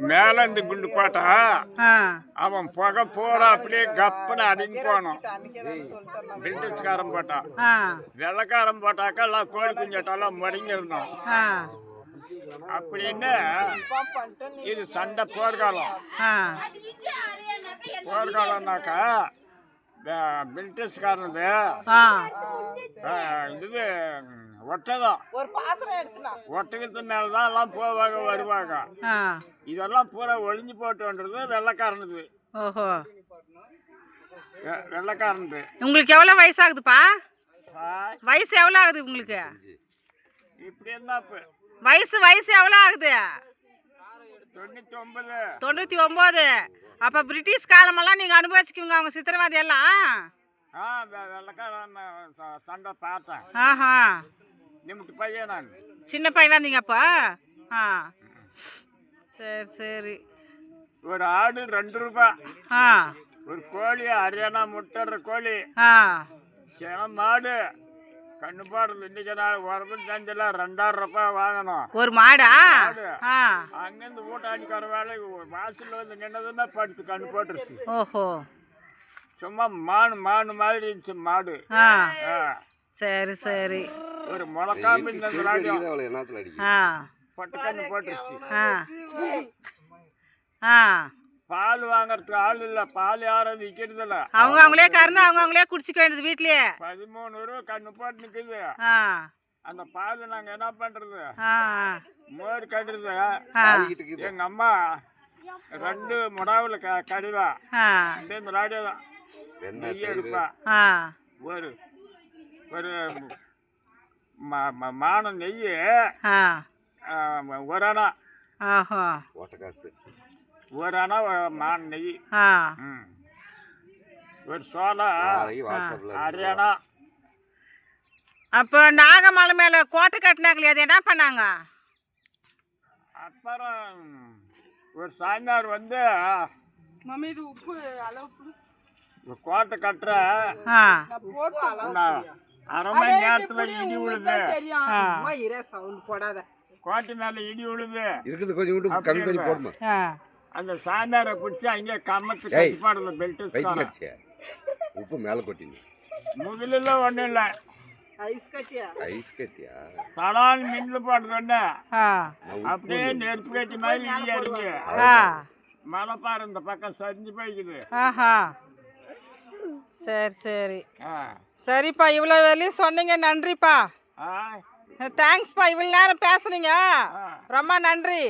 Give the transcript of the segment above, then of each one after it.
மேல இருந்து குண்டு போட்டா அவன் புகை போற அப்படியே கப்புன்னு அடங்கி போனோம். பிரிட்டிஷ்காரன் போட்டான். வெள்ளக்காரன் போட்டாக்கா எல்லாம் கோழி குஞ்சாட்டெல்லாம் மடங்கிருந்தோம். அப்படின்னு இது சண்டை போர்க்காலம். போர்க்காலம்னாக்கா பிரிட்டிஷ்காரனது இது ஒட்டகம் ஒட்டகத்து மேலதான் எல்லாம் போவாங்க வருவாங்க. இதெல்லாம் பூரா ஒளிஞ்சு போட்டுன்றது வெள்ளக்காரனுது. ஓஹோ, வெள்ளக்காரனுது. உங்களுக்கு எவ்வளவு வயசு ஆகுதுப்பா? வயசு எவ்வளவு ஆகுது உங்களுக்கு? இப்படி இருந்தா வயசு எவ்வளவு ஆகுது? 99. 99. அப்ப பிரிட்டிஷ் காலமெல்லாம் நீங்க அனுபவிச்சுக்குவீங்க அவங்க சித்திரவாதி எல்லாம். வெள்ளக்காரன் சண்டை பார்த்தேன். ஆஹா, நிமிட்டு பையன் நான் சின்ன பையனா இருந்தீங்க அப்ப? சரி சரி. ஒரு ஆடு 2 ரூபாய். ஒரு கோழி ஹரியானா முட்டற கோழி. சினம் மாடு கண்ணு பாடுறது. இன்னைக்கு நான் உரம்பு செஞ்சல 2000 ரூபாய் வாங்கணும் ஒரு மாடா. அங்கிருந்து ஊட்டாடிக்கார வேலை வாசல்ல வந்து நின்னதுன்னா படுத்து கண்ணு போட்டுருச்சு. ஓஹோ, சும்மா மானு மாதிரி இருந்துச்சு மாடு. சரி சரி. ஒரு முளக்காம்பு பட்டு கண்ணு போட்டுருச்சு. பால் வாங்கறதுக்கு ஆள் இல்ல. பால் யாரும் விக்கிறது இல்ல. அவங்களே கறந்து அவங்களே குடிச்சுக்க வேண்டியது வீட்லயே. 13 ரூபா கண்ணு போட்டு நிக்குது. அந்த பால் நாங்க என்ன பண்றது? மோர் கட்டுறது. எங்க அம்மா 2 முடாவில் கடிவா இந்த ராடியோ தான் நெய் எடுப்பா. ஒரு ஒரு மானம் நெய் ஒரு அணா. ஒரு அணா மான நெய். ஒரு சோளம் ஹரியானா. அப்போ நாகமலை மேல கோட்டை கட்டினாங்களே, அது என்ன பண்ணாங்க? அப்புறம் ஒரு சாமியார் வந்து கோட்டை கட்டுற 1/2 மணி நேரத்துல இடி விழுது. கோட்டை மேல இடி விழுது. அந்த சாமியாரை பிடிச்சி அங்கே கம்மத்து கட்டிப்பாடுல பெல்ட் உப்பு மேல கொட்டிங்க. முதல்ல ஒண்ணும் இல்ல. தடால் மின்னு போடுறோன்னு அப்படியே நெருப்பு கட்டி மாதிரி இடி அடிச்சு மழை பாரு இந்த பக்கம் சரிஞ்சு போய்க்குது. சரி சரி சரிப்பா, இவ்வளோ வேலையும் சொன்னீங்க, நன்றிப்பா. தேங்க்ஸ்ப்பா, இவ்வளோ நேரம் பேசுனீங்க, ரொம்ப நன்றி.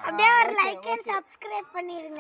அப்படியே ஒரு லைக் அண்ட் சப்ஸ்கிரைப் பண்ணிடுங்க.